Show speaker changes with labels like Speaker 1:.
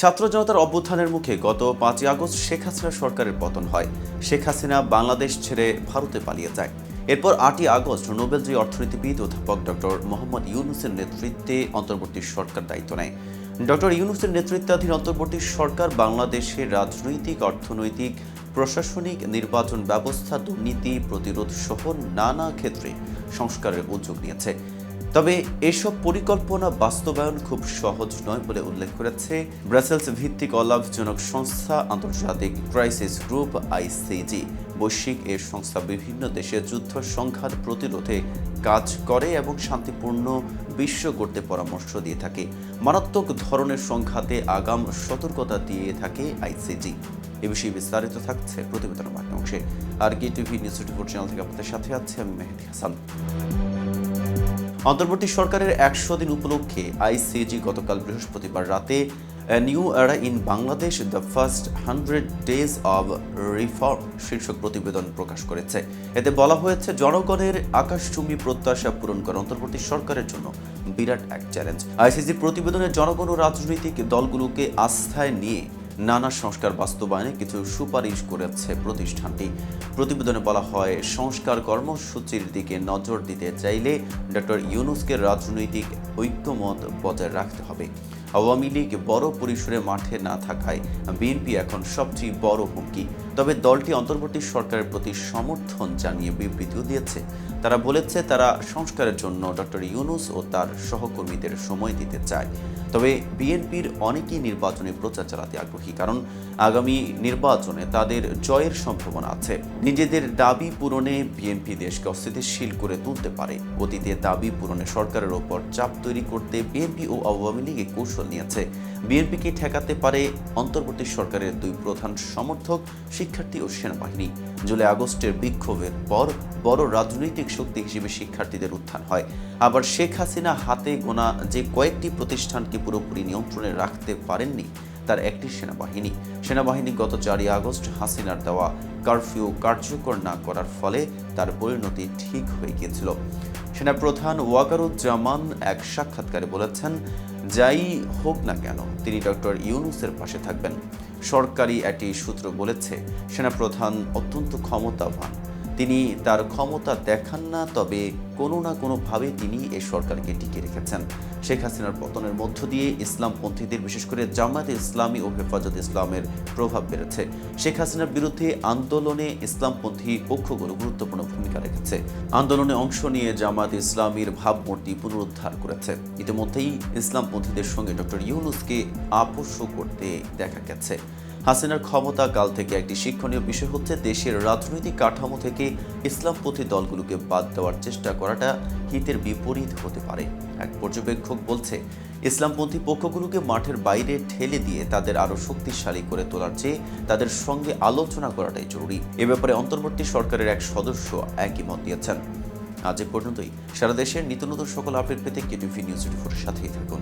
Speaker 1: ছাত্র জনতার অভ্যুত্থানের মুখে গত ৫ই আগস্ট শেখ হাসিনা সরকারের পতন হয়। শেখ হাসিনা বাংলাদেশ ছেড়ে ভারতে পালিয়ে যায়। এরপর ৮ই আগস্ট নোবেলজয়ী অর্থনীতিবিদ অধ্যাপক ডক্টর মোহাম্মদ ইউনূসের নেতৃত্বে অন্তর্বর্তী সরকার দায়িত্ব নেয়। ডক্টর ইউনূসের নেতৃত্বাধীন অন্তর্বর্তী সরকার বাংলাদেশের রাজনৈতিক, অর্থনৈতিক, প্রশাসনিক, নির্বাচন ব্যবস্থা, দুর্নীতি প্রতিরোধ সহ নানা ক্ষেত্রে সংস্কারের উদ্যোগ নিয়েছে। তবে এসব পরিকল্পনা বাস্তবায়ন খুব সহজ নয় বলে উল্লেখ করেছে ব্রাসেলস ভিত্তিক অলাভজনক সংস্থা আন্তর্জাতিক ক্রাইসিস গ্রুপ আইসিজি। বৈশ্বিক এই সংস্থা বিভিন্ন দেশে যুদ্ধ সংঘাত প্রতিরোধে কাজ করে এবং শান্তিপূর্ণ বিশ্ব গড়তে পরামর্শ দিয়ে থাকে। মারাত্মক ধরনের সংঘাতে আগাম সতর্কতা দিয়ে থাকে আইসিজি। এ বিষয়ে বিস্তারিত থাকছে প্রতিবেদনের বাকি অংশে। আর টিভি নিউজ 24 চ্যানেল থেকে আপনাদের সাথে আছে আমি মেহেদি হাসান। অন্তর্বর্তী সরকারের ১০০ দিন উপলক্ষে আইসিজি গতকাল বৃহস্পতিবার রাতে নিউ এরা in Bangladesh the first 100 days of reform শীর্ষক প্রতিবেদন প্রকাশ করেছে। এতে বলা হয়েছে, জনগণের আকাশচুম্বী প্রত্যাশা পূরণ করা অন্তর্বর্তী সরকারের জন্য বিরাট এক চ্যালেঞ্জ। আইসিজির প্রতিবেদনে জনগণ ও রাজনৈতিক দলগুলোকে আস্থায় নিয়ে নানা সংস্কার বাস্তবায়নে কিছু সুপারিশ করেছে প্রতিষ্ঠানটি। প্রতিবেদনে বলা হয়, সংস্কার কর্মসূচির দিকে নজর দিতে চাইলে ডক্টর ইউনূসকে রাজনৈতিক ঐক্যমত বজায় রাখতে হবে। আওয়ামী লীগ বড় পরিসরে মাঠে না থাকায় বিএনপি এখন সবচেয়ে বড় হুমকি। তবে দলটি অন্তর্বর্তী সরকারের প্রতি সমর্থন জানিয়ে বিবৃতিও দিয়েছে। তারা বলেছে, তারা সংস্কারের জন্য ডক্টর ইউনূস ও তার সহকর্মীদের সময় দিতে চায়। তবে বিএনপির অনেকেই নির্বাচনে প্রচার চালাতে আগ্রহী, কারণ আগামী নির্বাচনে তাদের জয়ের সম্ভাবনা আছে। নিজেদের দাবি পূরণে বিএনপি দেশকে অস্থিতিশীল করে তুলতে পারে। অতীতে দাবি পূরণে সরকারের ওপর চাপ তৈরি করতে বিএনপি ও আওয়ামী লীগ কৌশল নিয়েছে। বিএনপিকে ঠেকাতে পারে অন্তর্বর্তী সরকারের দুই প্রধান সমর্থক, শিক্ষার্থী ও সেনাবাহিনী। জুলাই আগস্টের বিক্ষোভের পর বড় রাজনৈতিক শক্তি হিসেবে শিক্ষার্থীদের উত্থান হয়। আবার শেখ হাসিনা হাতে গোনা যে কয়েকটি প্রতিষ্ঠানকে পুরোপুরি নিয়ন্ত্রণে রাখতে পারেননি, তার একটি সেনাবাহিনী গত 4ই আগস্ট হাসিনার দেওয়া কারফিউ কার্যকর না করার ফলে তার পরিণতি ঠিক হয়ে গিয়েছিল। সেনাপ্রধান ওয়াকারুজ্জামান এক সাক্ষাৎকারে বলেছেন, যাই হোক না কেন তিনি ডক্টর ইউনূসের পাশে থাকবেন। সরকারি একটি সূত্র বলেছে, সেনাপ্রধান অত্যন্ত ক্ষমতাবান। তিনি তার ক্ষমতা দেখান না, তবে কোনো না কোনোভাবে তিনি এই সরকারকে টিকিয়ে রেখেছেন। শেখ হাসিনার পতনের মধ্য দিয়ে ইসলামপন্থীদের, বিশেষ করে জামায়াতে ইসলামী ও হেফাজতে ইসলামের প্রভাব বেড়েছে। শেখ হাসিনার বিরুদ্ধে আন্দোলনে ইসলামপন্থী পক্ষগুলো গুরুত্বপূর্ণ ভূমিকা রেখেছে। আন্দোলনে অংশ নিয়ে জামায়াতে ইসলামীর ভাবমূর্তি পুনরুদ্ধার করেছে। ইতিমধ্যেই ইসলামপন্থীদের সঙ্গে ডক্টর ইউনূসকে আপোষ করতে দেখা গেছে। হাসিনার ক্ষমতা কাল থেকে একটি শিক্ষণীয় বিষয় হচ্ছে, দেশের রাজনৈতিক কাঠামো থেকে ইসলামপন্থী দলগুলোকে বাদ দেওয়ার চেষ্টা করাটা হিতের বিপরীত হতে পারে। এক পর্যবেক্ষক বলছে, ইসলামপন্থী পক্ষগুলোকে মাঠের বাইরে ঠেলে দিয়ে তাদের আরও শক্তিশালী করে তোলার চেয়ে তাদের সঙ্গে আলোচনা করাটাই জরুরি। এ ব্যাপারে অন্তর্বর্তী সরকারের এক সদস্য একই মত দিয়েছেন। আজ এ পর্যন্তই। সারা দেশের নিত্য নতুন সকল আপডেট পেতে টিভি নিউজ 24 সাথেই থাকুন।